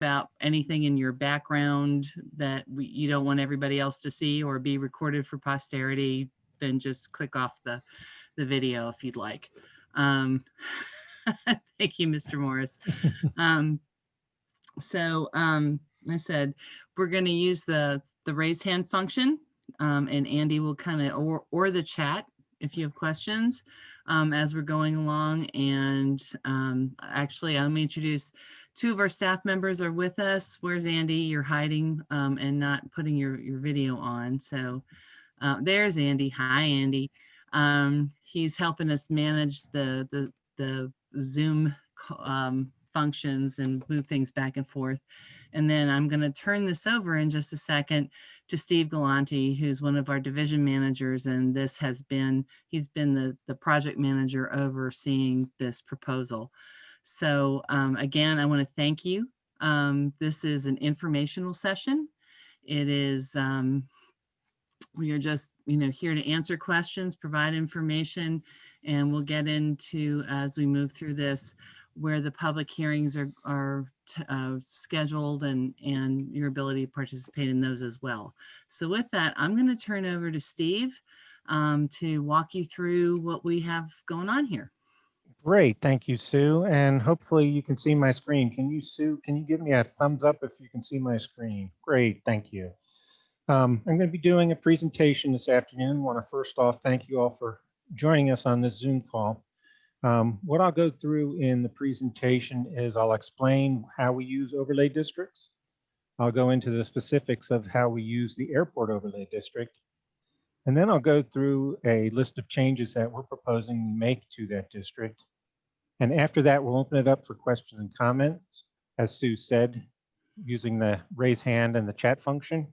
about anything in your background that you don't want everybody else to see or be recorded for posterity, then just click off the video if you'd like. Um, thank you, Mr. Morris. Um, I said, we're going to use the raise hand function, and Andy will kind of, or the chat if you have questions as we're going along. And actually, let me introduce two of our staff members are with us. Where's Andy? You're hiding and not putting your video on. So there's Andy. Hi, Andy. He's helping us manage the Zoom functions and move things back and forth. And then I'm going to turn this over in just a second to Steve Galante, who's one of our division managers. And he's been the project manager overseeing this proposal. So again, I want to thank you. This is an informational session. It is, we are just, here to answer questions, provide information, and we'll get into, as we move through this, where the public hearings are scheduled and your ability to participate in those as well. So with that, I'm going to turn over to Steve to walk you through what we have going on here. Great, thank you, Sue. And hopefully you can see my screen. Can you, Sue, can you give me a thumbs up if you can see my screen? Great, thank you. I'm going to be doing a presentation this afternoon. I want to first off thank you all for joining us on this Zoom call. What I'll go through in the presentation is I'll explain how we use overlay districts. I'll go into the specifics of how we use the airport overlay district. And then I'll go through a list of changes that we're proposing we make to that district. And after that, we'll open it up for questions and comments, as Sue said, using the raise hand and the chat function.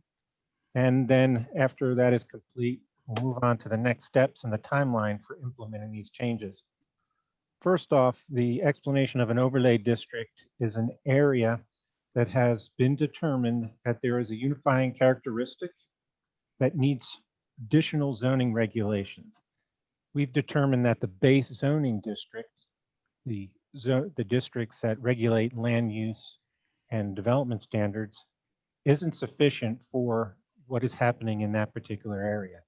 And then after that is complete, we'll move on to the next steps and the timeline for implementing these changes. First off, the explanation of an overlay district is an area that has been determined that there is a unifying characteristic that needs additional zoning regulations. We've determined that the base zoning district, the districts that regulate land use and development standards, isn't sufficient for what is happening in that particular area.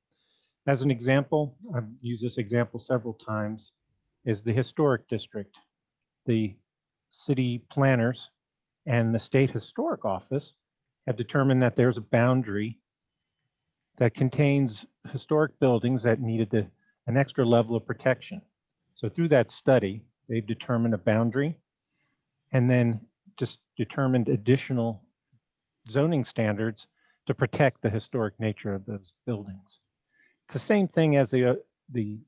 As an example, I've used this example several times, is the historic district. The city planners and the state historic office have determined that there's a boundary that contains historic buildings that needed an extra level of protection. So through that study, they've determined a boundary and then just determined additional zoning standards to protect the historic nature of those buildings. It's the same thing as the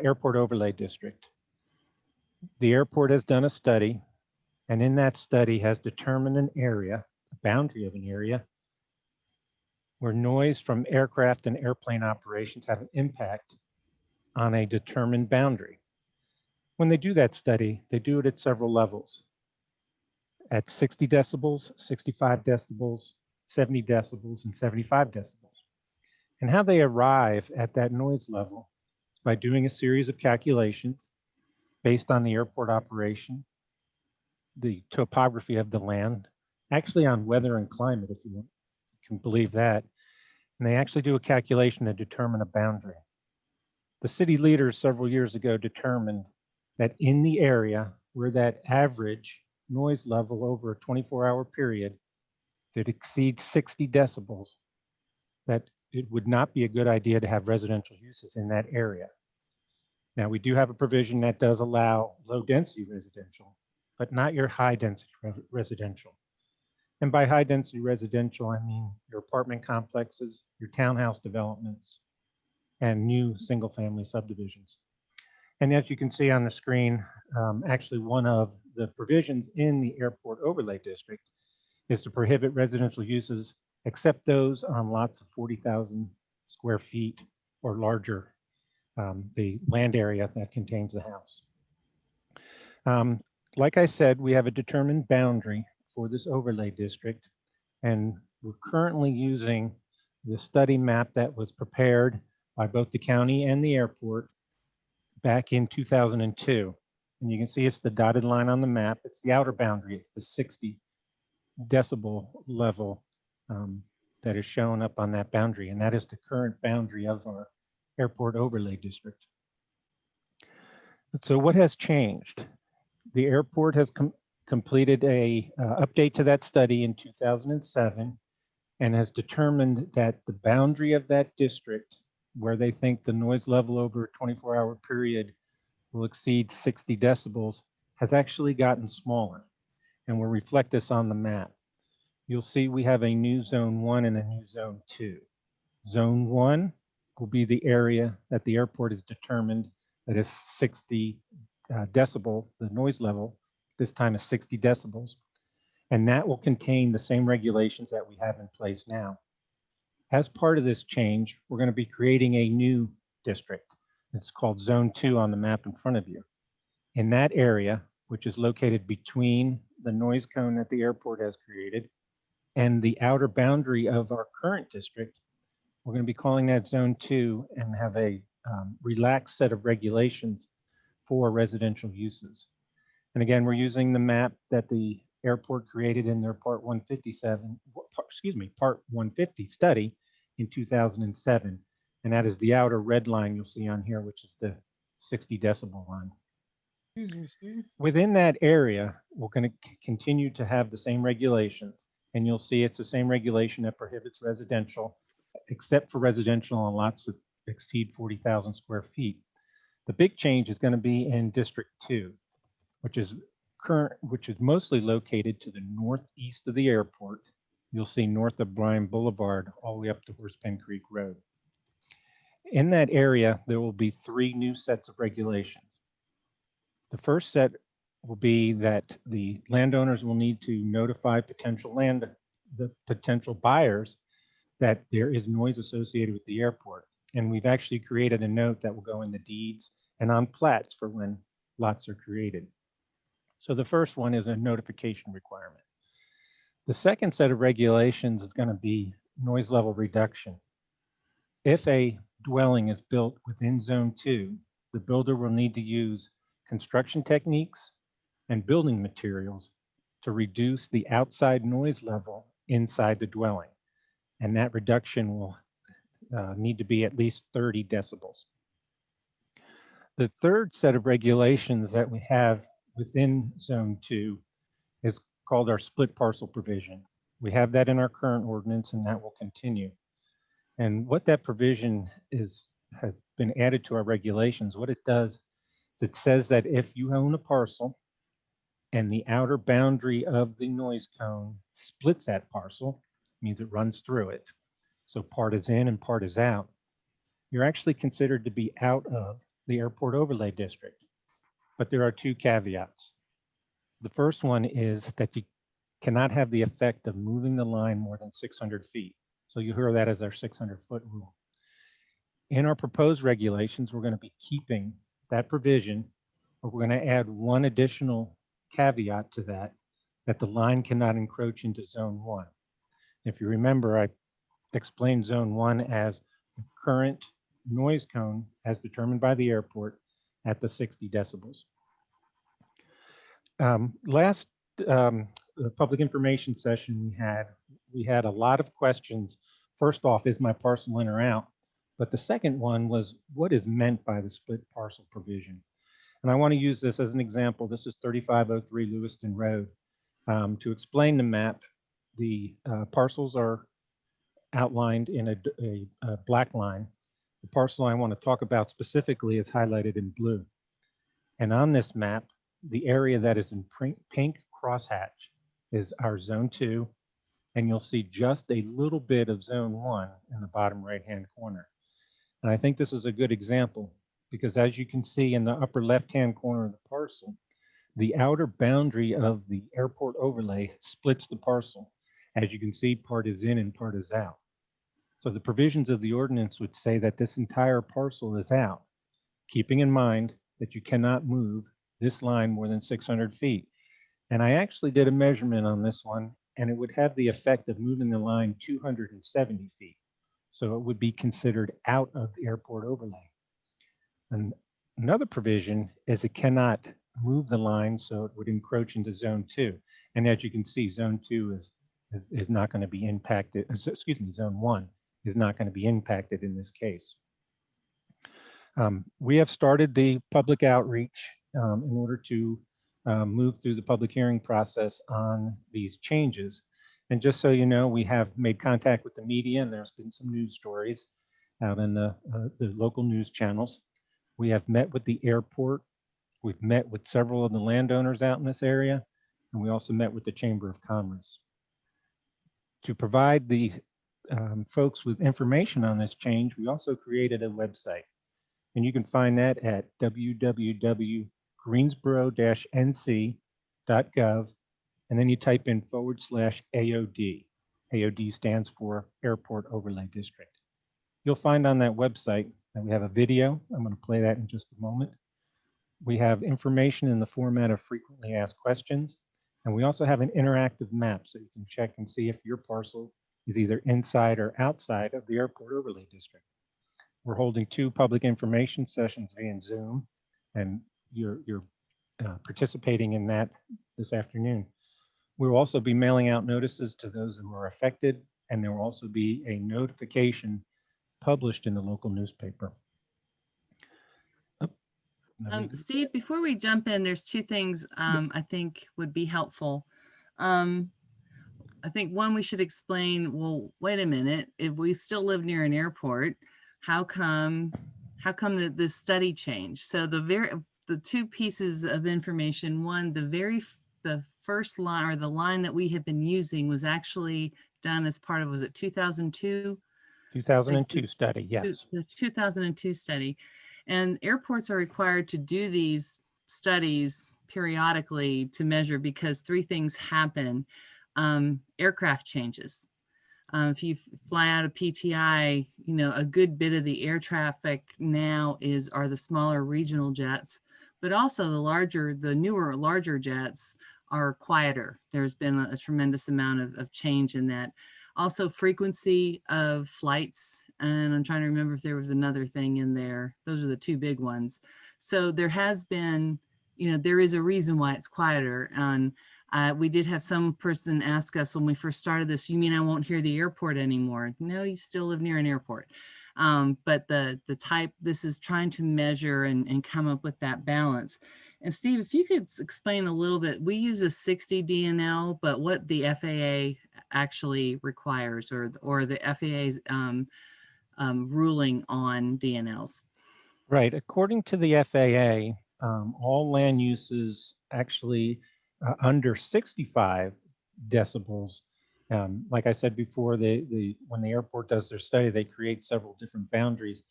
airport overlay district. The airport has done a study, and in that study has determined an area, a boundary of an area, where noise from aircraft and airplane operations have an impact on a determined boundary. When they do that study, they do it at several levels. At 60 decibels, 65 decibels, 70 decibels, and 75 decibels. And how they arrive at that noise level is by doing a series of calculations based on the airport operation, the topography of the land, actually on weather and climate, if you can believe that. And they actually do a calculation to determine a boundary. The city leaders several years ago determined that in the area where that average noise level over a 24-hour period that exceeds 60 decibels, that it would not be a good idea to have residential uses in that area. Now, we do have a provision that does allow low density residential, but not your high density residential. And by high density residential, I mean your apartment complexes, your townhouse developments, and new single family subdivisions. And as you can see on the screen, actually one of the provisions in the airport overlay district is to prohibit residential uses except those on lots of 40,000 square feet or larger, the land area that contains the house. Like I said, we have a determined boundary for this overlay district, and we're currently using the study map that was prepared by both the county and the airport back in 2002. And you can see it's the dotted line on the map. It's the outer boundary. It's the 60 decibel level that is shown up on that boundary, and that is the current boundary of our airport overlay district. So what has changed? The airport has completed a update to that study in 2007 and has determined that the boundary of that district, where they think the noise level over a 24-hour period will exceed 60 decibels, has actually gotten smaller. And we'll reflect this on the map. You'll see we have a new zone 1 and a new zone 2. Zone 1 will be the area that the airport has determined that is 60 decibel, the noise level, this time is 60 decibels. And that will contain the same regulations that we have in place now. As part of this change, we're going to be creating a new district. It's called Zone 2 on the map in front of you. In that area, which is located between the noise cone that the airport has created and the outer boundary of our current district, we're going to be calling that Zone 2 and have a relaxed set of regulations for residential uses. And again, we're using the map that the airport created in their Part 150 study in 2007. And that is the outer red line you'll see on here, which is the 60 decibel line. Within that area, we're going to continue to have the same regulations. And you'll see it's the same regulation that prohibits residential, except for residential on lots that exceed 40,000 square feet. The big change is going to be in District 2, which is mostly located to the northeast of the airport. You'll see north of Bryan Boulevard all the way up to Horsepen Creek Road. In that area, there will be 3 new sets of regulations. The first set will be that the landowners will need to notify the potential buyers that there is noise associated with the airport. And we've actually created a note that will go in the deeds and on plats for when lots are created. So the first one is a notification requirement. The second set of regulations is going to be noise level reduction. If a dwelling is built within Zone 2, the builder will need to use construction techniques and building materials to reduce the outside noise level inside the dwelling. And that reduction will need to be at least 30 decibels. The third set of regulations that we have within Zone 2 is called our split parcel provision. We have that in our current ordinance, and that will continue. And what that provision has been added to our regulations, what it does is it says that if you own a parcel and the outer boundary of the noise cone splits that parcel, means it runs through it, so part is in and part is out, you're actually considered to be out of the airport overlay district. But there are 2 caveats. The first one is that you cannot have the effect of moving the line more than 600 feet. So you hear that as our 600-foot rule. In our proposed regulations, we're going to be keeping that provision, but we're going to add one additional caveat to that, that the line cannot encroach into Zone 1. If you remember, I explained Zone 1 as the current noise cone as determined by the airport at the 60 decibels. Last public information session we had a lot of questions. First off, is my parcel in or out? But the second one was, what is meant by the split parcel provision? And I want to use this as an example. This is 3503 Lewiston Road. To explain the map, the parcels are outlined in a black line. The parcel I want to talk about specifically is highlighted in blue. And on this map, the area that is in pink crosshatch is our Zone 2, and you'll see just a little bit of Zone 1 in the bottom right-hand corner. And I think this is a good example because as you can see in the upper left-hand corner of the parcel, the outer boundary of the airport overlay splits the parcel. As you can see, part is in and part is out. So the provisions of the ordinance would say that this entire parcel is out, keeping in mind that you cannot move this line more than 600 feet. And I actually did a measurement on this one, and it would have the effect of moving the line 270 feet. So it would be considered out of the airport overlay. And another provision is it cannot move the line, so it would encroach into Zone 2. And as you can see, zone 2 is not going to be impacted. Excuse me, zone 1 is not going to be impacted in this case. We have started the public outreach in order to move through the public hearing process on these changes. And just so you know, we have made contact with the media, and there's been some news stories out in the local news channels. We have met with the airport. We've met with several of the landowners out in this area, and we also met with the Chamber of Commerce. To provide the folks with information on this change, we also created a website. And you can find that at www.greensboro-nc.gov, and then you type in /AOD. AOD stands for Airport Overlay District. You'll find on that website that we have a video. I'm going to play that in just a moment. We have information in the format of frequently asked questions, and we also have an interactive map so you can check and see if your parcel is either inside or outside of the Airport Overlay District. We're holding 2 public information sessions via Zoom, and you're participating in that this afternoon. We'll also be mailing out notices to those who are affected, and there will also be a notification published in the local newspaper. Steve, before we jump in, there's 2 things I think would be helpful. I think one, we should explain, well, wait a minute, if we still live near an airport, how come this study changed? So the 2 pieces of information, one, the first line, or the line that we have been using, was actually done as part of, was it 2002? 2002 study, yes. The 2002 study. And airports are required to do these studies periodically to measure, because 3 things happen. Aircraft changes. If you fly out of PTI, you know, a good bit of the air traffic now are the smaller regional jets, but also the newer, larger jets are quieter. There's been a tremendous amount of change in that. Also, frequency of flights, and I'm trying to remember if there was another thing in there. Those are the 2 big ones. So there has been, you know, there is a reason why it's quieter. And we did have some person ask us when we first started this, you mean I won't hear the airport anymore? No, you still live near an airport. But the type, this is trying to measure and come up with that balance. And Steve, if you could explain a little bit, we use a 60 DNL, but what the FAA actually requires, or the FAA's ruling on DNLs. Right. According to the FAA, all land uses actually under 65 decibels. Like I said before, when the airport does their study, they create several different boundaries.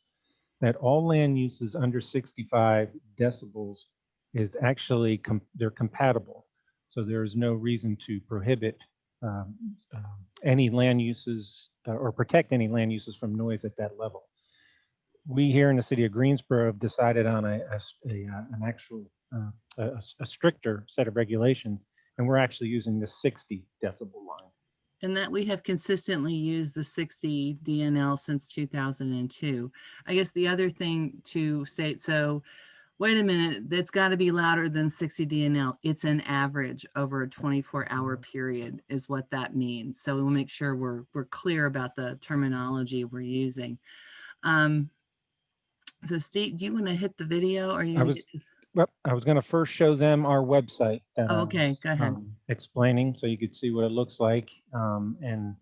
That all land uses under 65 decibels is actually they're compatible. So there is no reason to prohibit any land uses or protect any land uses from noise at that level. We here in the city of Greensboro have decided on an actual stricter set of regulations, and we're actually using the 60 decibel line. And that we have consistently used the 60 DNL since 2002. I guess the other thing to say, so wait a minute, that's got to be louder than 60 DNL. It's an average over a 24-hour period is what that means. So we will make sure we're clear about the terminology we're using. So Steve, do you want to hit the video, or you? Well, I was going to first show them our website that Oh, okay, go ahead. Explaining, so you could see what it looks like, and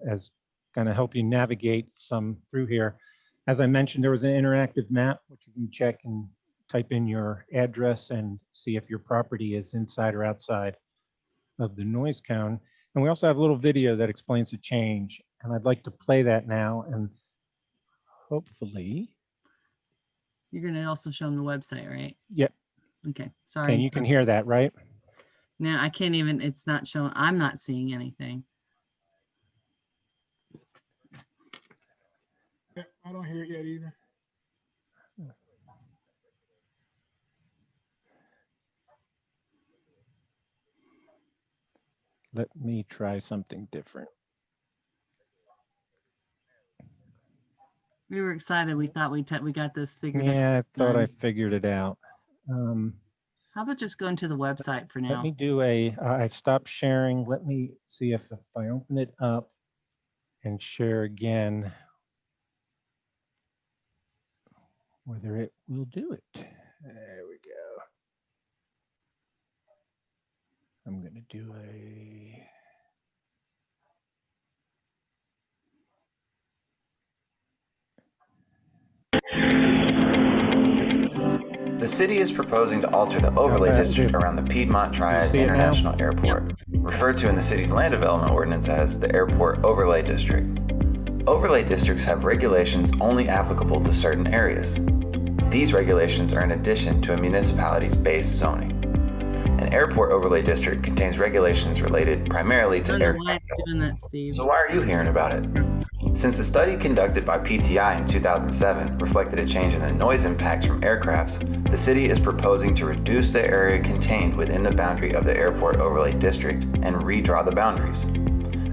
as kind of help you navigate some through here. As I mentioned, there was an interactive map which you can check and type in your address and see if your property is inside or outside of the noise cone. And we also have a little video that explains the change, and I'd like to play that now, and hopefully. You're going to also show them the website, right? Yep. Okay, sorry. And you can hear that, right? No, I can't even, it's not showing, I'm not seeing anything. I don't hear it yet either. Let me try something different. We were excited. We thought we got this figured out. Yeah, I thought I figured it out. How How about just going to the website for Let now? me do I stopped sharing. Let me see if I open it up and share again, whether it will do it. There we go. I'm going to do a. The city is proposing to alter the overlay district around the Piedmont Triad International Airport, referred to in the city's land development ordinance as the Airport Overlay District. Overlay districts have regulations only applicable to certain areas. These regulations are in addition to a municipality's base zoning. An airport overlay district contains regulations related primarily I to don't know why aircraft. it's doing that, Steve. So why are you hearing about it? Since the study conducted by PTI in 2007 reflected a change in the noise impacts from aircrafts, the city is proposing to reduce the area contained within the boundary of the airport overlay district and redraw the boundaries.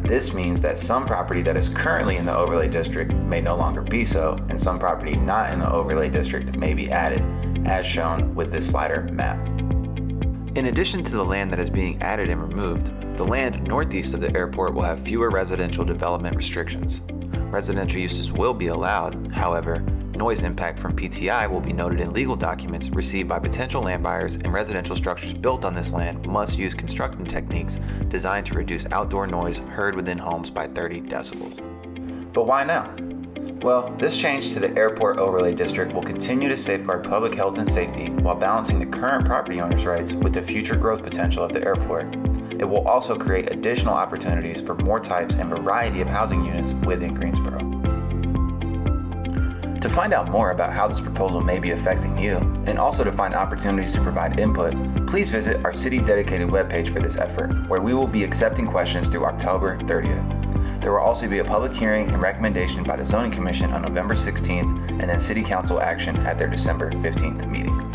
This means that some property that is currently in the overlay district may no longer be so, and some property not in the overlay district may be added, as shown with this slider map. In addition to the land that is being added and removed, the land northeast of the airport will have fewer residential development restrictions. Residential uses will be allowed, however, noise impact from PTI will be noted in legal documents received by potential land buyers, and residential structures built on this land must use construction techniques designed to reduce outdoor noise heard within homes by 30 decibels. But why now? Well, this change to the Airport Overlay District will continue to safeguard public health and safety while balancing the current property owners' rights with the future growth potential of the airport. It will also create additional opportunities for more types and variety of housing units within Greensboro. To find out more about how this proposal may be affecting you, and also to find opportunities to provide input, please visit our city-dedicated webpage for this effort, where we will be accepting questions through October 30th. There will also be a public hearing and recommendation by the Zoning Commission on November 16th, and then City Council action at their December 15th meeting.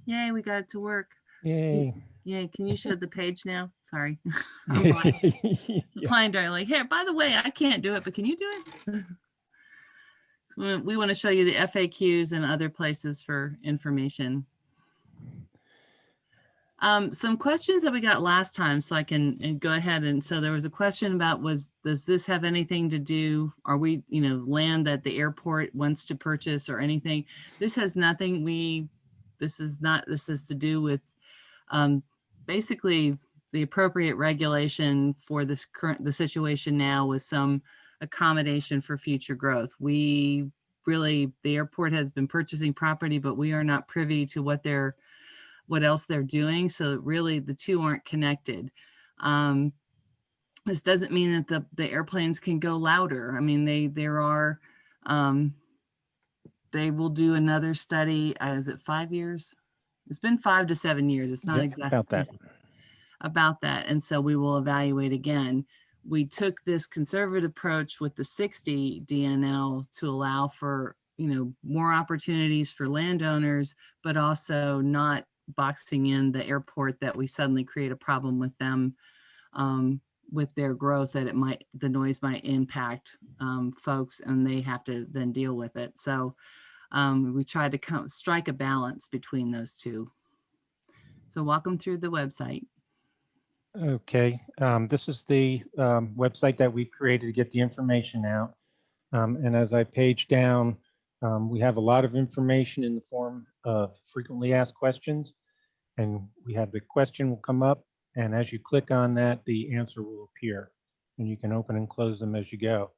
Yay, we got it to work. Yay. Yay, can you show the page now? Sorry. Yes. Applying during like, hey, by the way, I can't do it, but can you do it? We want to show you the FAQs and other places for information. Some questions that we got last time, so I can go ahead. And so there was a question about does this have anything to do, are we, land that the airport wants to purchase or anything? This has nothing. This is to do with basically the appropriate regulation for the situation now with some accommodation for future growth. The airport has been purchasing property, but we are not privy to what else they're doing. So really the two aren't connected. This doesn't mean that the airplanes can go louder. I mean, they will do another study. Is it 5 years? It's been 5 to 7 years. It's not exactly about that. And so we will evaluate again. We took this conservative approach with the 60 DNL to allow for, more opportunities for landowners, but also not boxing in the airport that we suddenly create a problem with them, with their growth, that the noise might impact folks and they have to then deal with it. So we tried to strike a balance between those two. So walk them through the website. Okay, this is the website that we created to get the information out. And as I page down, we have a lot of information in the form of frequently asked questions. And we have the question will come up. And as you click on that, the answer will appear. And you can open and close them as you go.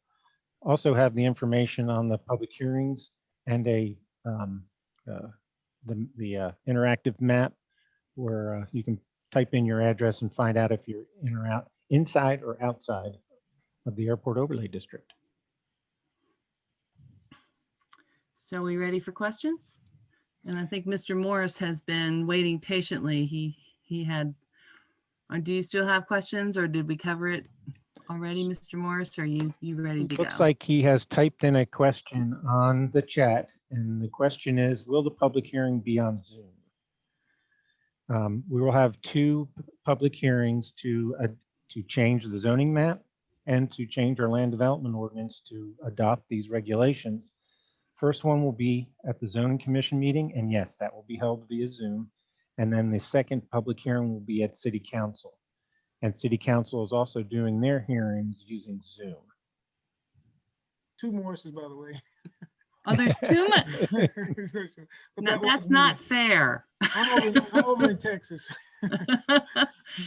Also have the information on the public hearings and the interactive map where you can type in your address and find out if you're in or out, inside or outside of the Airport Overlay District. So are we ready for questions? And I think Mr. Morris has been waiting patiently. He had, do you still have questions, or did we cover it already, Mr. Morris? Are you ready to go? Looks like he has typed in a question on the chat, and the question is, will the public hearing be on Zoom? We will have 2 public hearings to change the zoning map and to change our land development ordinance to adopt these regulations. First one will be at the zoning commission meeting, and yes, that will be held via Zoom. And then the second public hearing will be at city council. And city council is also doing their hearings using Zoom. 2 Morrises, by the way. Oh, there's too much. But No, that that's wasn't me. not fair. I'm over in Texas.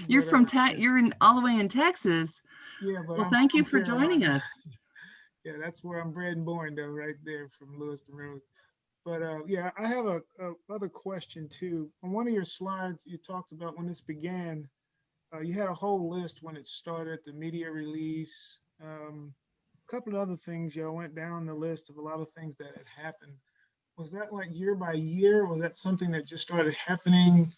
You're But, from yeah. you're in all the way in Texas. Yeah, but Well, I'm thank you from for joining Carolina. us. Yeah, that's where I'm bred and born, though, right there from Lewiston Road. But yeah, I have a other question too. On one of your slides, you talked about when this began. You had a whole list when it started, the media release, a couple of other things. Y'all went down the list of a lot of things that had happened. Was that like year by year? Was that something that just started happening?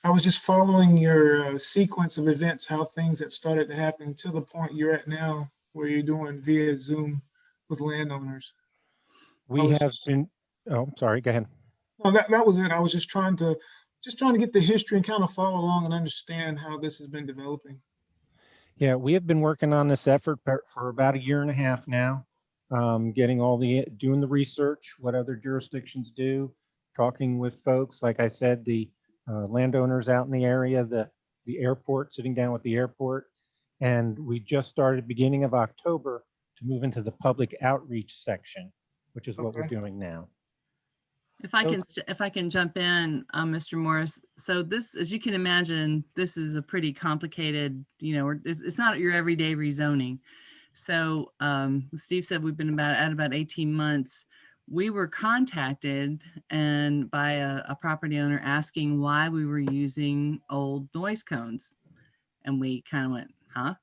I was just following your sequence of events, how things had started to happen to the point you're at now, where you're doing via Zoom with landowners. We have been, oh, sorry, go ahead. No, that was it. I was just trying to get the history and kind of follow along and understand how this has been developing. Yeah, we have been working on this effort for about 1.5 years now, getting doing the research, what other jurisdictions do, talking with folks, like I said, the landowners out in the area, the airport, sitting down with the airport. And we just started beginning of October to move into the public outreach section, which is what we're doing now. If I can jump in, Mr. Morris. So this, as you can imagine, this is a pretty complicated, it's not your everyday rezoning. So Steve said we've been at about 18 months. We were contacted and by a property owner asking why we were using old noise cones. And we kind of went, huh?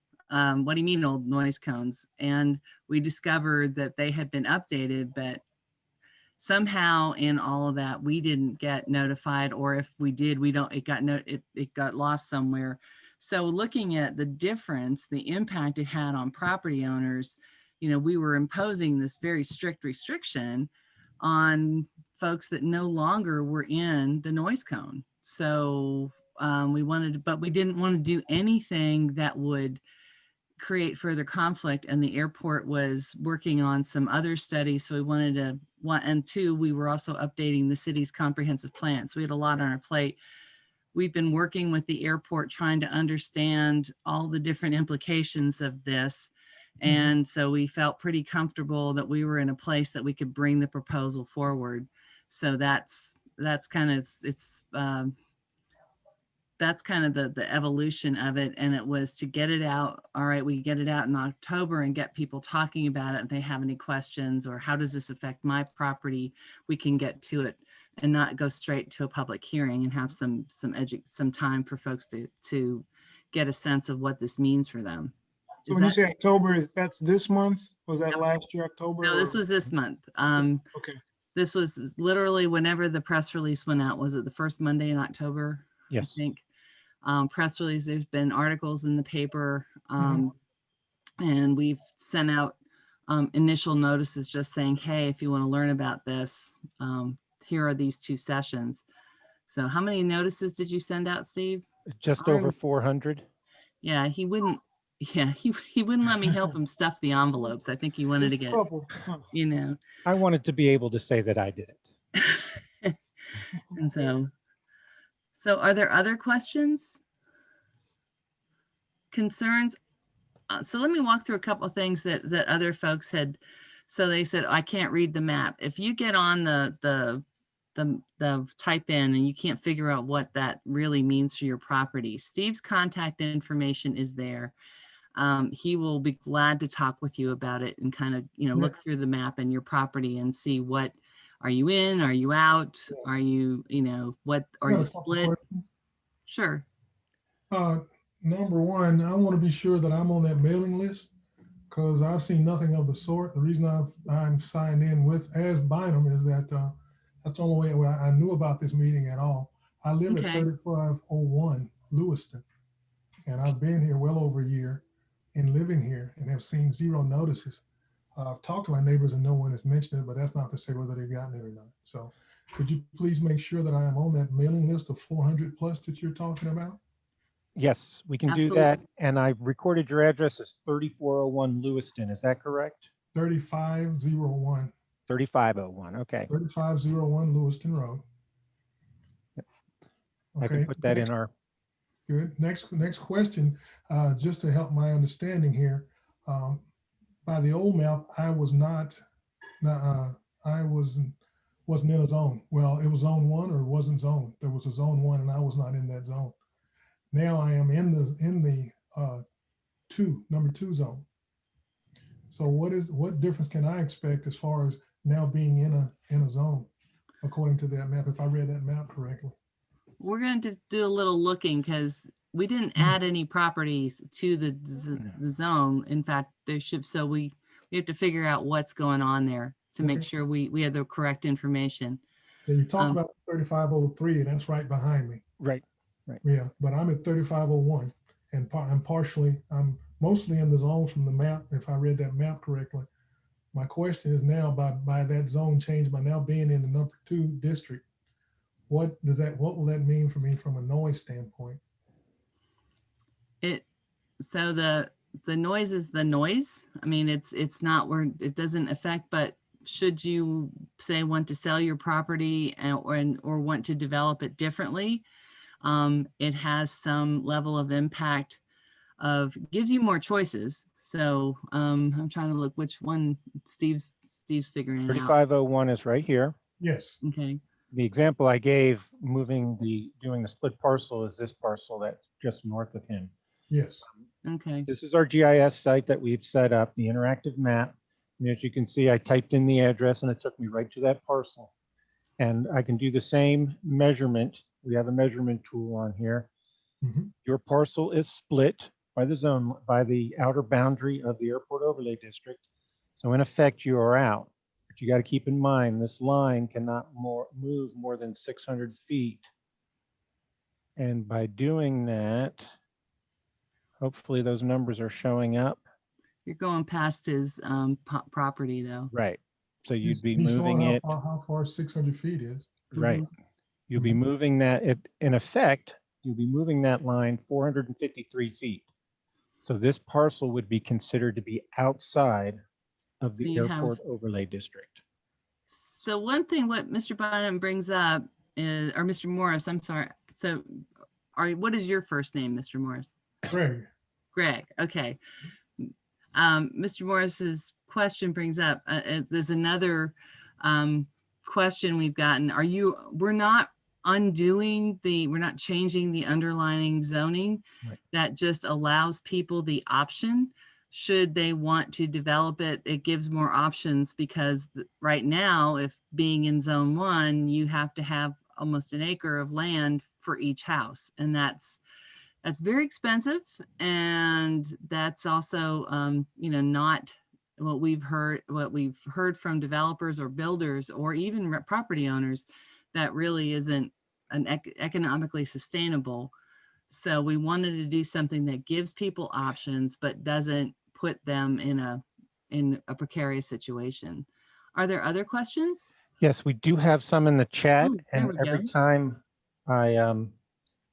What do you mean old noise cones? And we discovered that they had been updated, but somehow in all of that, we didn't get notified, or if we did, it got lost somewhere. So looking at the difference, the impact it had on property owners, we were imposing this very strict restriction on folks that no longer were in the noise cone. So but we didn't want to do anything that would create further conflict, and the airport was working on some other studies. So we wanted to, and two, we were also updating the city's comprehensive plan. So we had a lot on our plate. We've been working with the airport, trying to understand all the different implications of this. And so we felt pretty comfortable that we were in a place that we could bring the proposal forward. So that's kind of, that's kind of the evolution of it. And it was to get it out. All right, we get it out in October and get people talking about it. If they have any questions or how does this affect my property, we can get to it and not go straight to a public hearing and have some time for folks to get a sense of what this means for them. So when you say October, that's this month? Was that last year, October? No, this was this month. Okay. This was literally whenever the press release went out. Was it the first Monday in October? Yes. I think. Press release, there's been articles in the paper, and we've sent out initial notices just saying, hey, if you want to learn about this, here are these 2 sessions. So how many notices did you send out, Steve? Just over 400. Yeah, he wouldn't let me help him stuff the envelopes. I think he wanted to get, I wanted to be able to say that I did it. And so are there other questions? Concerns? So let me walk through a couple of things that other folks had. So they said, I can't read the map. If you get on the type in and you can't figure out what that really means for your property, Steve's contact information is there. He will be glad to talk with you about it and kind of, look through the map and your property and see what, are you in, are you out? Are you, what are you split? Sure. Number one, I want to be sure that I'm on that mailing list because I've seen nothing of the sort. The reason I'm signed in with as Bynum is that that's the only way I knew about this meeting at all. I live at 3501 Lewiston, and I've been here well over a year and living here and have seen 0 notices. I've talked to my neighbors and no one has mentioned it, but that's not to say whether they've gotten it or not. So could you please make sure that I am on that mailing list of 400 plus that you're talking about? Yes, we can do Absolutely. that. And I recorded your address as 3401 Lewiston. Is that correct? 3501, 3501. Okay. 3501 Lewiston Road. I can Okay, put that in next, our, good. Next question, just to help my understanding here. By the old map, I was not, I wasn't in a zone. Well, it was zone 1 or it wasn't zone. There was a zone 1 and I was not in that zone. Now I am in the number 2 zone. So what difference can I expect as far as now being in a zone according to that map, if I read that map correctly? We're going to do a little looking because we didn't add any properties to the zone. In fact, there should, so we have to figure out what's going on there to make Okay. sure we have the correct information. Yeah, you talked Um, about 3503, and that's right behind me. right. Yeah, but I'm at 3501, and I'm mostly in the zone from the map, if I read that map correctly. My question is now, by that zone change, by now being in the number 2 district, what will that mean for me from a noise standpoint? So the noise is the noise. I mean, it's not where it doesn't affect, but should you say want to sell your property or want to develop it differently, it has some level of impact gives you more choices. So I'm trying to look which one Steve's figuring it out. 3501 is right here. Yes. Okay. The example I gave doing the split parcel is this parcel that's just north of him. Yes. Okay. This is our GIS site that we've set up, the interactive map. And as you can see, I typed in the address and it took me right to that parcel. And I can do the same measurement. We have a measurement tool on here. Mhm. Your parcel is split by the outer boundary of the airport overlay district. So in effect, you are out. But you got to keep in mind, this line cannot move more than 600 feet. And by doing that, hopefully those numbers are showing up. You're going past his property though. Right. So you'd be He's showing moving it. how far 600 feet is. Right. You'll be moving that. In effect, you'll be moving that line 453 feet. So this parcel would be considered to be outside of So the you have, airport overlay district. so one thing what Mr. Bynum brings up is, or Mr. Morris, I'm sorry. So what is your first name, Mr. Morris? Greg. Greg. Okay. Mr. Morris's question brings up, there's another question we've gotten. We're not we're not changing the underlying zoning. Right. That just allows people the option. Should they want to develop it, it gives more options because right now, if being in zone 1, you have to have almost an acre of land for each house. And that's very expensive. And that's also, not what we've heard from developers or builders or even property owners, that really isn't economically sustainable. So we wanted to do something that gives people options, but doesn't put them in a precarious situation. Are there other questions? Yes, we do have some in the chat. Oh, there And we every go. time I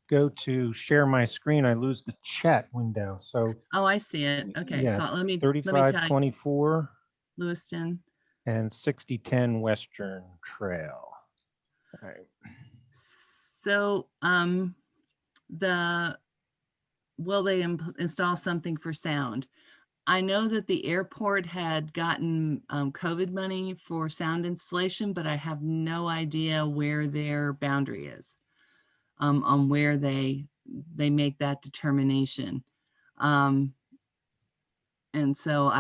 go to share my screen, I lose the chat window. So Oh, I see it. Okay, yeah, so let me tell you, 3524 Lewiston. and 6010 Western Trail. All right. So will they install something for sound? I know that the airport had gotten COVID money for sound installation, but I have no idea where their boundary is on where they make that determination. And so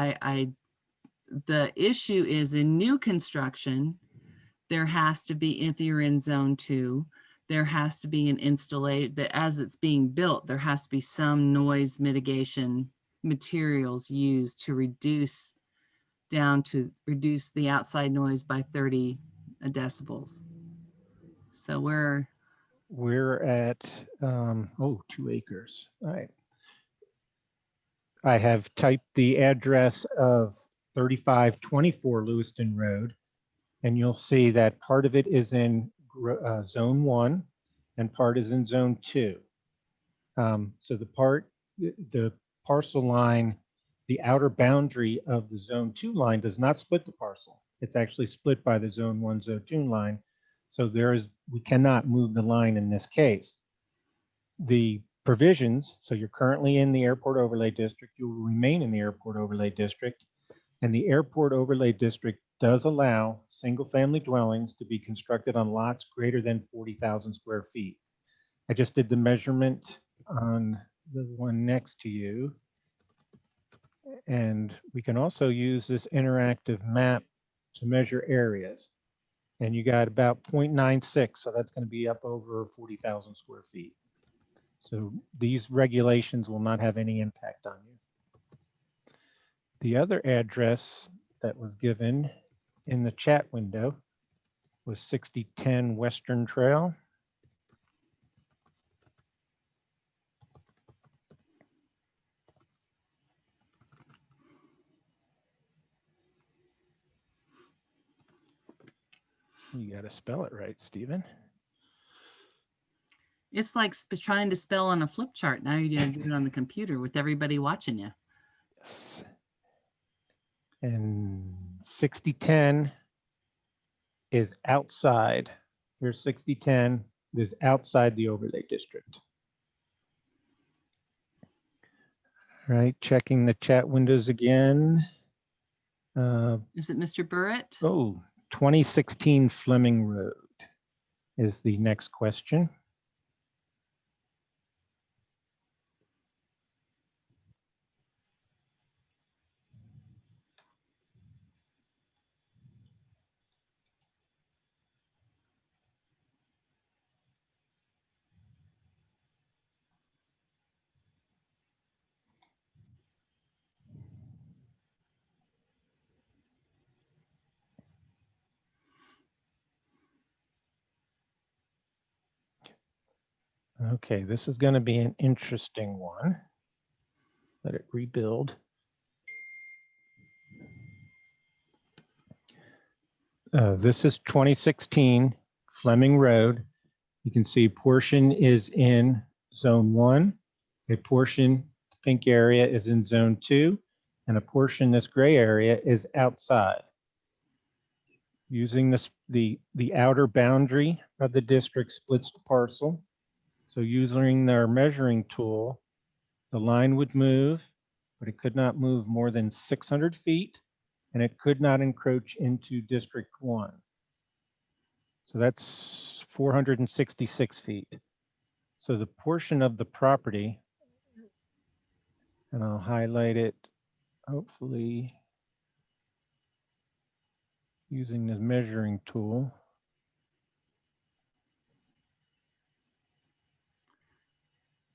the issue is in new construction, there has to be, if you're in zone 2, there has to be an installation that as it's being built, there has to be some noise mitigation materials used to reduce the outside noise by 30 decibels. So We're at 2 acres. All right. I have typed the address of 3524 Lewiston Road, and you'll see that part of it is in zone 1 and part is in zone 2. So the parcel line, the outer boundary of the Zone 2 line does not split the parcel. It's actually split by the Zone 1, Zone 2 line. So we cannot move the line in this case. The provisions, so you're currently in the Airport Overlay District, you will remain in the Airport Overlay District, and the Airport Overlay District does allow single-family dwellings to be constructed on lots greater than 40,000 square feet. I just did the measurement on the one next to you. And we can also use this interactive map to measure areas. And you got about 0.96, so that's going to be up over 40,000 square feet. So these regulations will not have any impact on you. The other address that was given in the chat window was 6010 Western Trail. You got to spell it right, Stephen. It's like trying to spell on a flip chart. Now you're going to do it on the computer with everybody watching you. Yes. And 6010 is outside. Here's 6010 is outside the overlay district. All right, checking the chat windows again. Is it Mr. Burrett? Oh, 2016 Fleming Road is the next question. Okay, this is going to be an interesting one. Let it rebuild. This is 2016 Fleming Road. You can see a portion is in Zone 1, a portion, pink area, is in Zone 2, and a portion, this gray area, is outside. Using this, the outer boundary of the district splits the parcel. So using their measuring tool, the line would move, but it could not move more than 600 feet, and it could not encroach into District 1. So that's 466 feet. So the portion of the property, and I'll highlight it, hopefully using the measuring tool.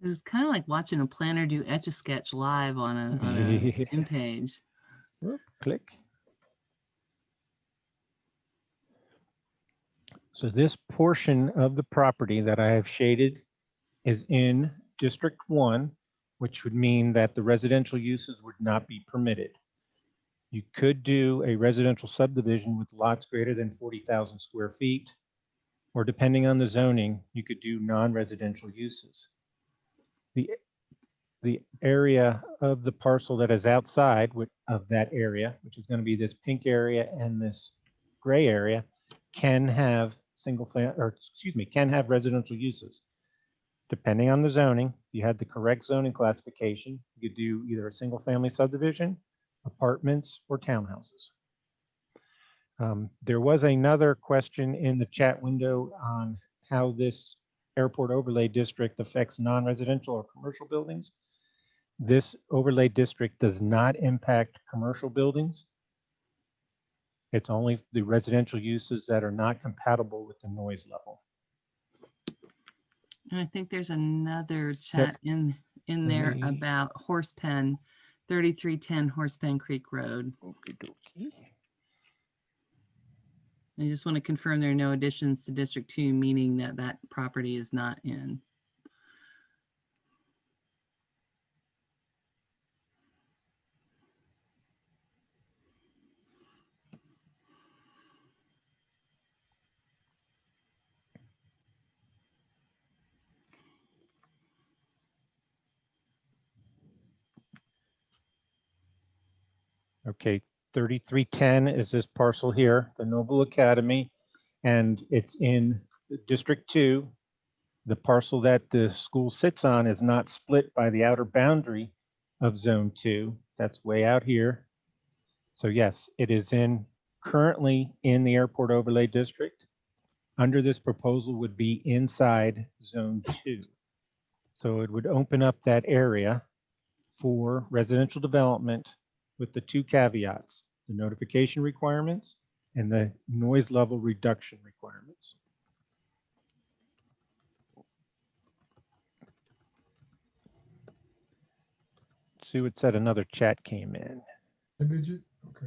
This is kind of like watching a planner do Etch-a-Sketch live on a Zoom page. Whoop, click. So this portion of the property that I have shaded is in District 1, which would mean that the residential uses would not be permitted. You could do a residential subdivision with lots greater than 40,000 square feet, or depending on the zoning, you could do non-residential uses. The area of the parcel that is outside of that area, which is going to be this pink area and this gray area, can have can have residential uses. Depending on the zoning, if you had the correct zoning classification, you could do either a single family subdivision, apartments, or townhouses. There was another question in the chat window on how this airport overlay district affects non-residential or commercial buildings. This overlay district does not impact commercial buildings. It's only the residential uses that are not compatible with the noise level. And I think there's another chat in there about Horsepen, 3310 Horsepen Creek Road. Okie dokie. I just want to confirm there are no additions to District 2, meaning that that property is not in. Okay, 3310 is this parcel here, the Noble Academy, and it's in District 2. The parcel that the school sits on is not split by the outer boundary of Zone 2. That's way out here. So yes, it is currently in the Airport Overlay District. Under this proposal would be inside Zone 2. So it would open up that area for residential development with the two caveats, the notification requirements and the noise level reduction requirements. Sue had said another chat came in. Did you? Okay.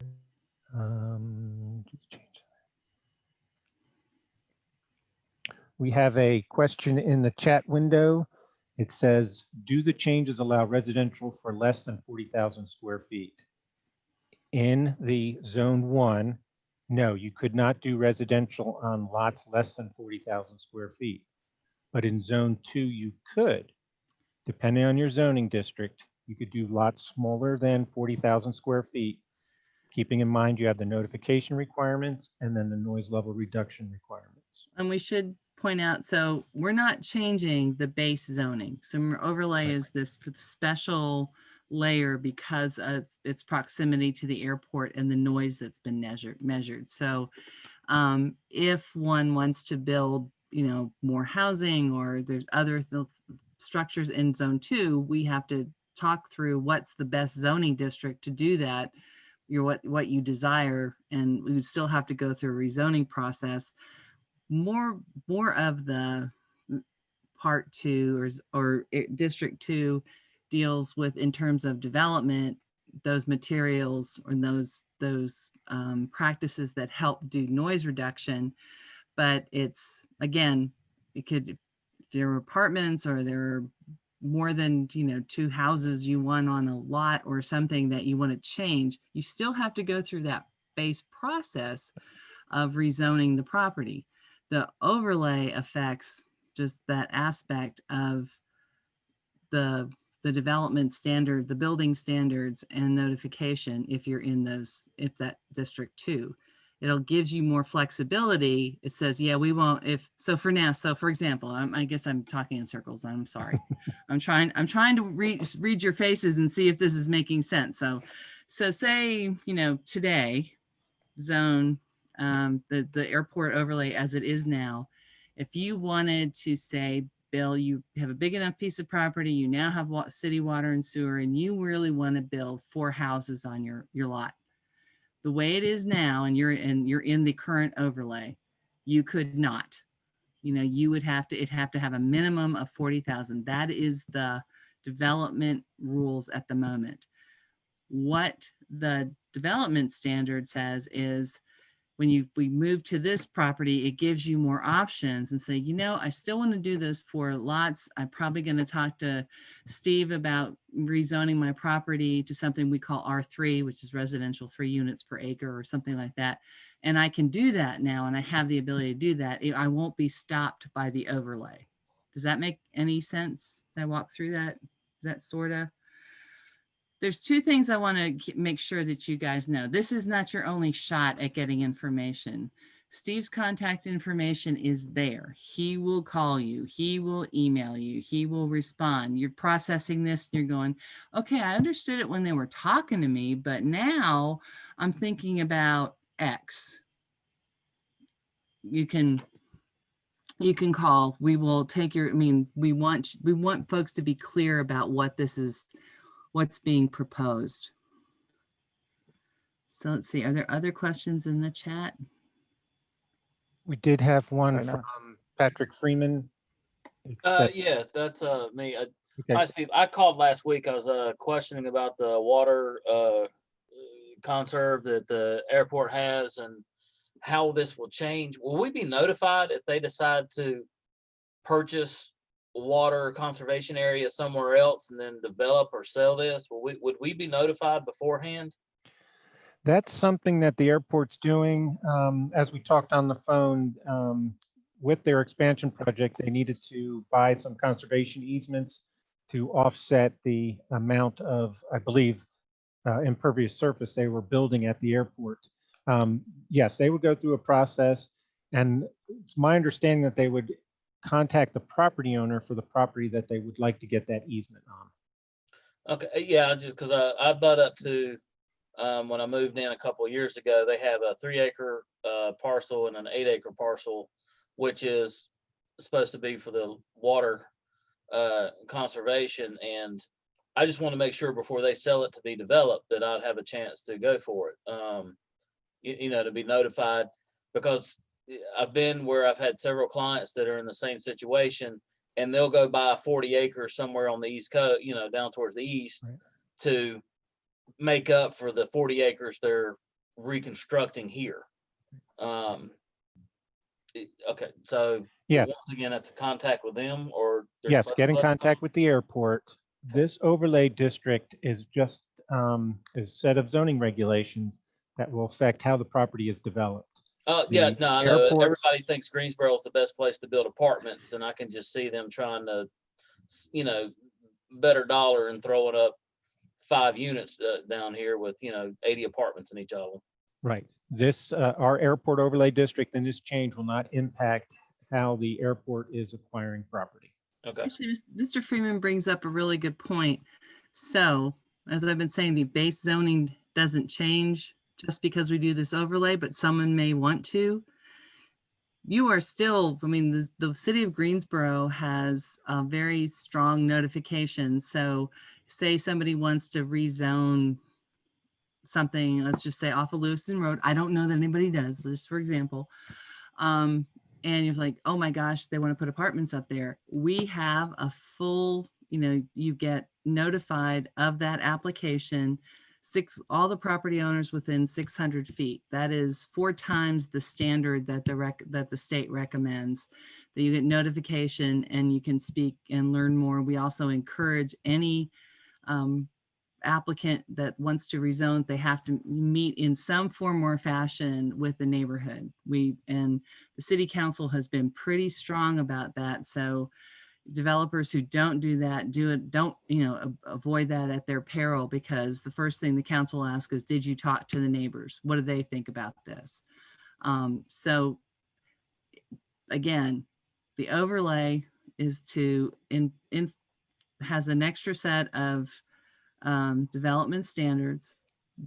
We have a question in the chat window. It says, do the changes allow residential for less than 40,000 square feet? In the Zone 1, no, you could not do residential on lots less than 40,000 square feet. But in Zone 2, you could. Depending on your zoning district, you could do lots smaller than 40,000 square feet, keeping in mind you have the notification requirements and then the noise level reduction requirements. And we should point out, so we're not changing the base zoning. So overlay Right. is this special layer because of its proximity to the airport and the noise that's been measured. So if one wants to build, more housing, or there's other structures in Zone 2, we have to talk through what's the best zoning district to do that, what you desire, and we would still have to go through a rezoning process. More of the part 2 or District 2 deals with, in terms of development, those materials or those practices that help do noise reduction. But it's, again, it could, if there are apartments or there are more than 2 houses you want on a lot or something that you want to change, you still have to go through that base process of rezoning the property. The overlay affects just that aspect of the development standard, the building standards and notification if you're in those, if that District 2. It'll gives you more flexibility. It says, yeah, we won't, if, so for now, so for example, I guess I'm talking in circles, I'm sorry. I'm trying to read your faces and see if this is making sense. So say, today, zone, the airport overlay as it is now, if you wanted to say, Bill, you have a big enough piece of property, you now have city water and sewer, and you really want to build 4 houses on your lot. The way it is now, and you're in the current overlay, you could not. You would have to, have to have a minimum of 40,000. That is the development rules at the moment. What the development standard says is, when we move to this property, it gives you more options and say, I still want to do this for lots. I'm probably going to talk to Steve about rezoning my property to something we call R3, which is residential 3 units per acre or something like that. And I can do that now, and I have the ability to do that. I won't be stopped by the overlay. Does that make any sense? Did I walk through that? Is that sort of? There's 2 things I want to make sure that you guys know. This is not your only shot at getting information. Steve's contact information is there. He will call you. He will email you. He will respond. You're processing this and you're going, okay, I understood it when they were talking to me, but now I'm thinking about X. You can call. We will take your, we want folks to be clear about what this is, what's being proposed. So let's see, are there other questions in the chat? We did have one from Patrick Freeman. Yeah, that's me. Okay. Hi, Steve. I called last week. I was questioning about the water conserve that the airport has and how this will change. Will we be notified if they decide to purchase water conservation area somewhere else and then develop or sell this? Would we be notified beforehand? That's something that the airport's doing. As we talked on the phone, with their expansion project, they needed to buy some conservation easements to offset the amount of, I believe, impervious surface they were building at the airport. Yes, they would go through a process, and it's my understanding that they would contact the property owner for the property that they would like to get that easement on. Okay, yeah, just because I butt up to, when I moved in a couple of years ago, they have a 3-acre parcel and an 8-acre parcel, which is supposed to be for the water conservation. And I just want to make sure before they sell it to be developed that I'd have a chance to go for it. You know, to be notified, because I've been where I've had several clients that are in the same situation, and they'll go buy 40 acres somewhere on the East Coast, you know, down towards the east, Right. to make up for the 40 acres they're reconstructing here. Okay, so Yeah. once again, that's a contact with them, or they're Yes, supposed get to in let them contact know? with the airport. Okay. This overlay district is just a set of zoning regulations that will affect how the property is developed. Yeah, The no, I know. airport- Everybody thinks Greensboro is the best place to build apartments, and I can just see them trying to, you know, better dollar and throwing up 5 units down here with, you know, 80 apartments in each of them. Right. This, our airport overlay district and this change will not impact how the airport is acquiring property. Okay. Actually, Mr. Freeman brings up a really good point. So, as I've been saying, the base zoning doesn't change just because we do this overlay, but someone may want to. You are still, I mean, the city of Greensboro has a very strong notification. So say somebody wants to rezone something, let's just say off of Lewiston Road. I don't know that anybody does, just for example. And you're like, oh my gosh, they want to put apartments up there. We have a full, you know, you get notified of that application, all the property owners within 600 feet. That is 4 times the standard that the state recommends. That you get notification and you can speak and learn more. We also encourage any applicant that wants to rezone, they have to meet in some form or fashion with the neighborhood. And the city council has been pretty strong about that. So developers who don't do that, don't, you know, avoid that at their peril, because the first thing the council will ask is, did you talk to the neighbors? What do they think about this? So again, the overlay is has an extra set of development standards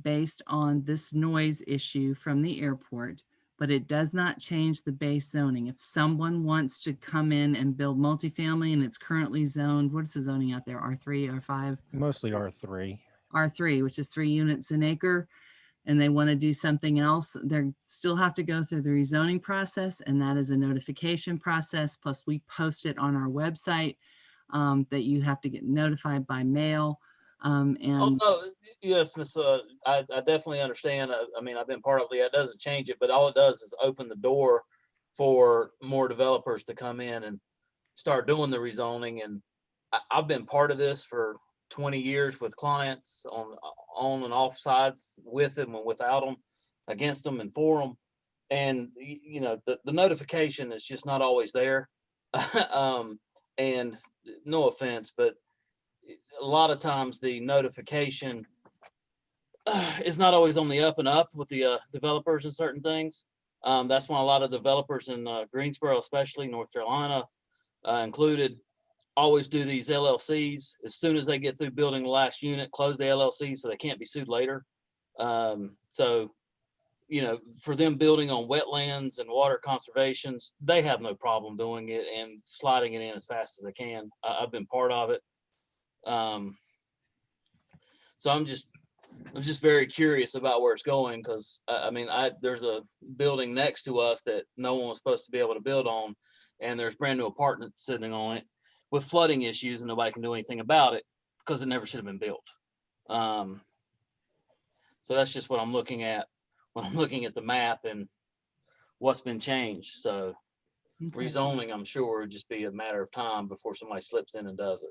based on this noise issue from the airport, but it does not change the base zoning. If someone wants to come in and build multifamily and it's currently zoned, what is the zoning out there? R3, R5? Mostly R3. R3, which is 3 units an acre, and they want to do something else, they still have to go through the rezoning process, and that is a notification process. Plus we post it on our website that you have to get notified by mail. Oh, no, yes, Miss, I definitely understand. I mean, I've been part of it. It doesn't change it, but all it does is open the door for more developers to come in and start doing the rezoning. And I've been part of this for 20 years with clients on and off sides, with them and without them, against them and for them. And you know, the notification is just not always there. And no offense, but a lot of times the notification is not always on the up and up with the developers and certain things. That's why a lot of developers in Greensboro, especially North Carolina included, always do these LLCs. As soon as they get through building the last unit, close the LLC so they can't be sued later. So, you know, for them building on wetlands and water conservations, they have no problem doing it and sliding it in as fast as they can. I've been part of it. So I'm just very curious about where it's going, because I mean, there's a building next to us that no one was supposed to be able to build on, and there's brand new apartments sitting on it with flooding issues, and nobody can do anything about it because it never should have been built. So that's just what I'm looking at when I'm looking at the map and what's been changed. So Okay. rezoning, I'm sure, would just be a matter of time before somebody slips in and does it.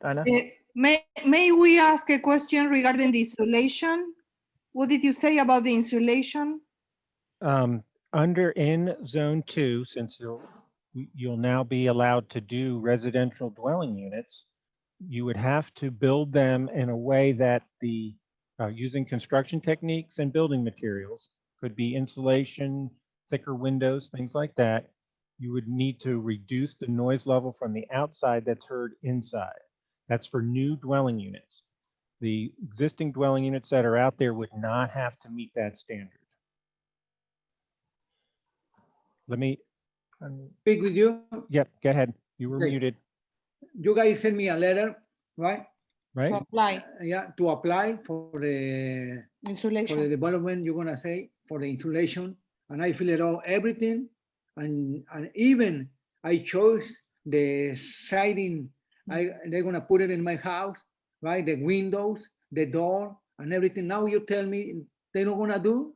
Dinah? May we ask a question regarding the insulation? What did you say about the insulation? Under in zone 2, since you'll now be allowed to do residential dwelling units. You would have to build them in a way that the, using construction techniques and building materials, could be insulation, thicker windows, things like that. You would need to reduce the noise level from the outside that's heard inside. That's for new dwelling units. The existing dwelling units that are out there would not have to meet that standard. Let me, Speak with you. yep, go ahead. You were Okay. muted, You guys send me a letter, right? To right? apply Yeah, to apply for the insulation. development, you're gonna say, for the insulation, and I fill it out, everything, and even I chose the siding, they're gonna put it in my house, right? The windows, the door, and everything. Now you tell me they're not gonna do?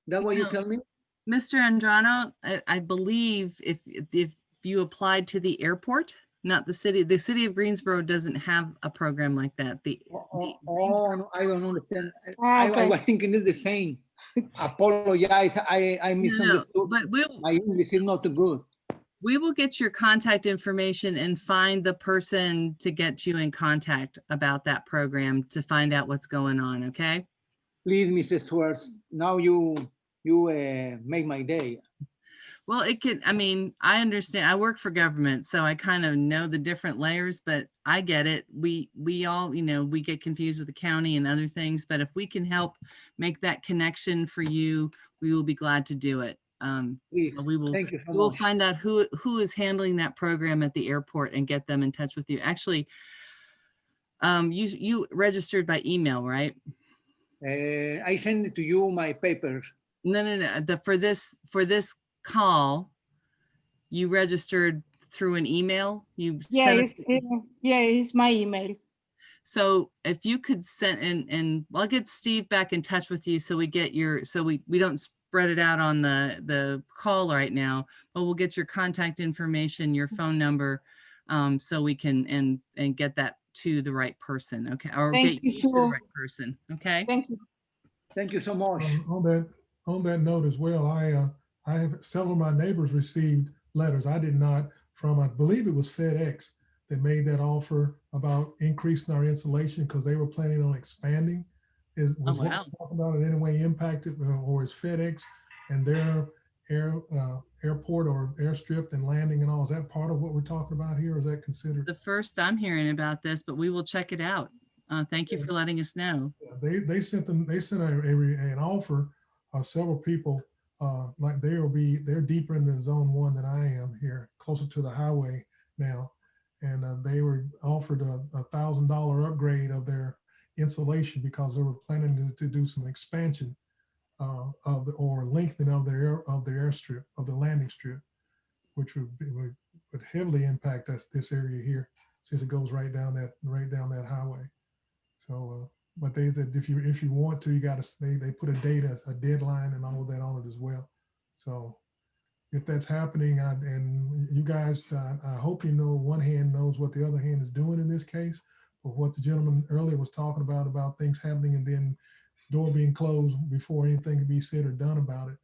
That what you No. tell me? Mr. Andrano, I believe if you applied to the airport, not the city of Greensboro doesn't have a program like that. The Oh, Greensboro no, I don't understand. Ah, I okay. was thinking it's the same. Apologize, I No, misunderstood. but My English is not too good. we will get your contact information and find the person to get you in contact about that program to find out what's going on, okay? Please, Mrs. Swartz, now you make my day. Well, it can, I mean, I understand, I work for government, so I kind of know the different layers, but I get it. We all, you know, we get confused with the county and other things, but if we can help make that connection for you, we will be glad to do it. Please, So we will thank you so we will much. find out who is handling that program at the airport and get them in touch with you. Actually, you registered by email, right? I send it to you, my papers. No. For this call, you registered through an email. You Yeah, set up- it's my email. So if you could send and I'll get Steve back in touch with you so we get your we don't spread it out on the call right now, but we'll get your contact information, your phone number, so we can and get that to the right person. Okay, or Thank get you, you to the Sue. right person. Okay. Thank you. Thank you so much. On that note as well, I have several of my neighbors received letters. I did not, from, I believe it was FedEx that made that offer about increasing our insulation because they were planning on expanding. Was what we're wow. talking about in any way impacted, or is FedEx and their airport or airstrip and landing and all, is that part of what we're talking about here? Or is that considered? The first I'm hearing about this, but we will check it out. Thank you for letting us know. They sent an offer of several people, like they're deeper in the zone 1 than I am here, closer to the highway now. And they were offered a $1,000 upgrade of their insulation because they were planning to do some expansion or lengthening of their airstrip, of the landing strip, which would heavily impact this area here, since it goes right down that highway. So, but they said if you want to, you got to they put a date, a deadline, and all of that on it as well. So, if that's happening, and you guys, I hope you know one hand knows what the other hand is doing in this case. But what the gentleman earlier was talking about things happening and then door being closed before anything can be said or done about it,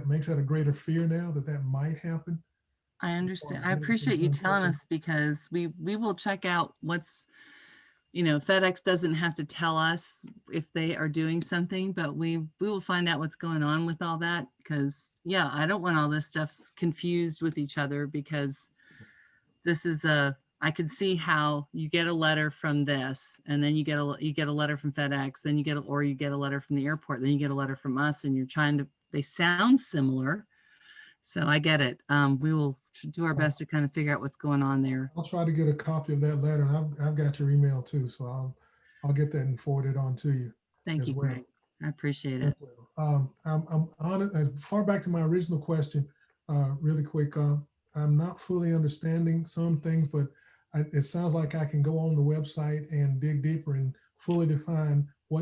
makes that a greater fear now that might happen. I understand. I appreciate you telling us because we will check out what's, FedEx doesn't have to tell us if they are doing something, but we will find out what's going on with all that. Because yeah, I don't want all this stuff confused with each other because this is I can see how you get a letter from this and then you get a letter from FedEx, then you get a letter from the airport, then you get a letter from us and they sound similar. So I get it. We will do our best to kind of figure out what's going on there. I'll try to get a copy of that letter, and I've got your email too, so I'll get that and forward it on to you. Thank you, well. Greg. I appreciate it. I'm on it as far back to my original question, really quick. I'm not fully understanding some things, but it sounds like I can go on the website and dig deeper and fully define how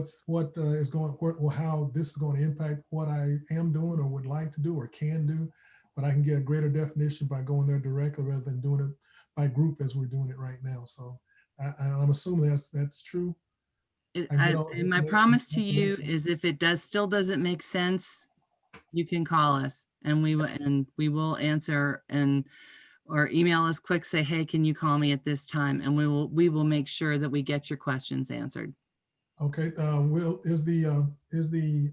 this is going to impact what I am doing or would like to do or can do. But I can get a greater definition by going there directly rather than doing it by group as we're doing it right now. So I'm assuming that's true. And my promise to you is if it still doesn't make sense, you can call us and we will answer, and or email us quick, say, hey, can you call me at this time? And we will make sure that we get your questions answered. Okay, is the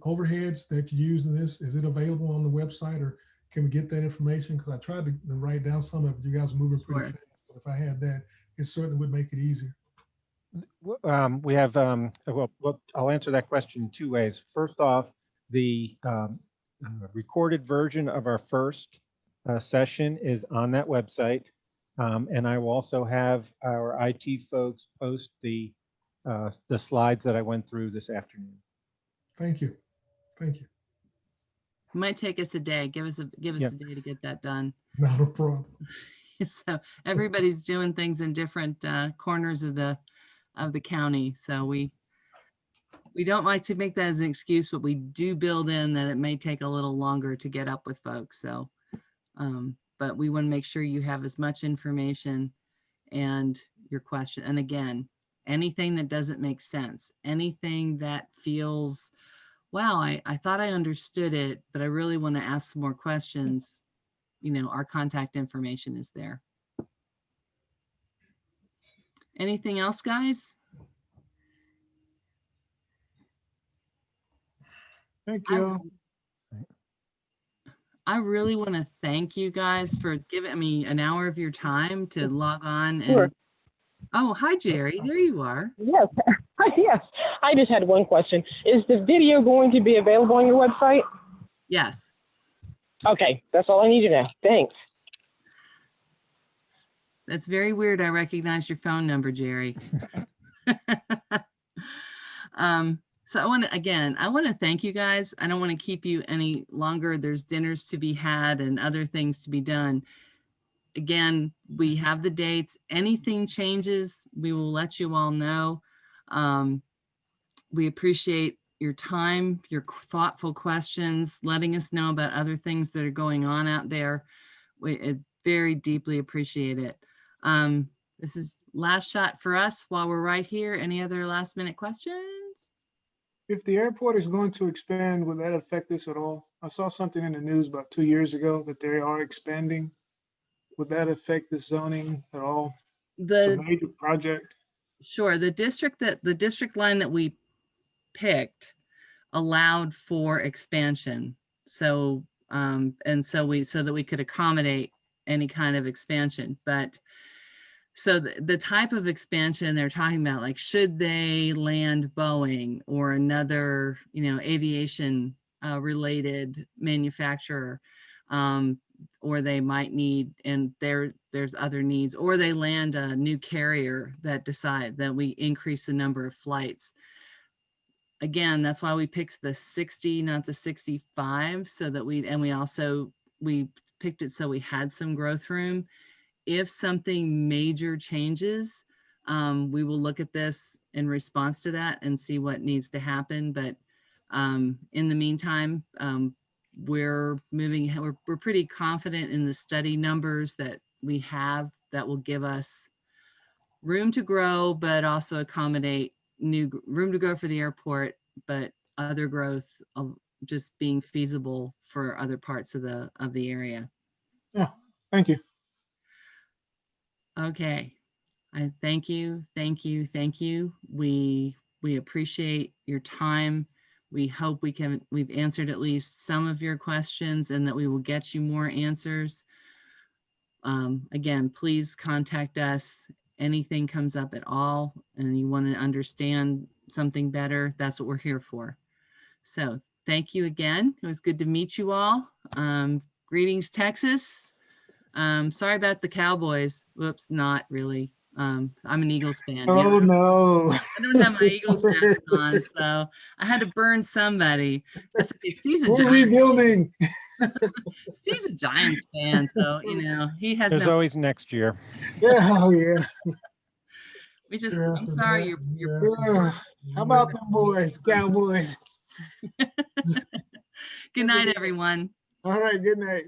overheads that you use in this, is it available on the website, or can we get that information? Because I tried to write down some of it. You guys are moving pretty Sure. fast, but if I had that, it certainly would make it easier. We have, well, I'll answer that question in two ways. First off, the recorded version of our first session is on that website. And I will also have our IT folks post the slides that I went through this afternoon. Thank you. Thank you. It might take us a day. Give us Yep. a day to get that done. Not a problem. So everybody's doing things in different corners of the county. So we don't like to make that as an excuse, but we do build in that it may take a little longer to get up with folks. So, but we want to make sure you have as much information and your question. And again, anything that doesn't make sense, anything that feels, wow, I thought I understood it, but I really want to ask some more questions, you know, our contact information is there. Anything else, guys? Thank you. I really want to thank you guys for giving me an hour of your time to log on and Sure. Oh, hi, Jerry. There you are. Yes, yes. I just had one question. Is the video going to be available on your website? Yes. Okay, that's all I need to know. Thanks. That's very weird. I recognize your phone number, Jerry. So I want to thank you guys. I don't want to keep you any longer. There's dinners to be had and other things to be done. Again, we have the dates. Anything changes, we will let you all know. We appreciate your time, your thoughtful questions, letting us know about other things that are going on out there. We very deeply appreciate it. This is last shot for us while we're right here. Any other last minute questions? If the airport is going to expand, will that affect this at all? I saw something in the news about 2 years ago that they are expanding. Would that affect the zoning at all? It's a major project. Sure. The district line that we picked allowed for expansion. So, so that we could accommodate any kind of expansion. But so the type of expansion they're talking about, like, should they land Boeing or another, you know, aviation related manufacturer, or they might need, and there's other needs, or they land a new carrier that decide that we increase the number of flights. Again, that's why we picked the 60, not the 65, so that we picked it so we had some growth room. If something major changes, we will look at this in response to that and see what needs to happen. But in the meantime, we're pretty confident in the study numbers that we have that will give us room to grow, but also accommodate room to grow for the airport, but other growth of just being feasible for other parts of the area. Yeah, thank you. Okay. I thank you. We appreciate your time. We hope we've answered at least some of your questions and that we will get you more answers. Again, please contact us. Anything comes up at all and you want to understand something better, that's what we're here for. So thank you again. It was good to meet you all. Greetings, Texas. Sorry about the Cowboys. Whoops, not really. I'm an Eagles fan. Oh, Yeah. no. I don't have my Eagles mask on, so I had to burn somebody. That's okay. Steve's a We're Giants. rebuilding. Steve's a Giants fan, so you know he has There's no. always next year. Yeah, oh yeah. We just. Yeah, I'm sorry. You're Yeah. How about the boys, Cowboys? Good night, everyone. All right, good night.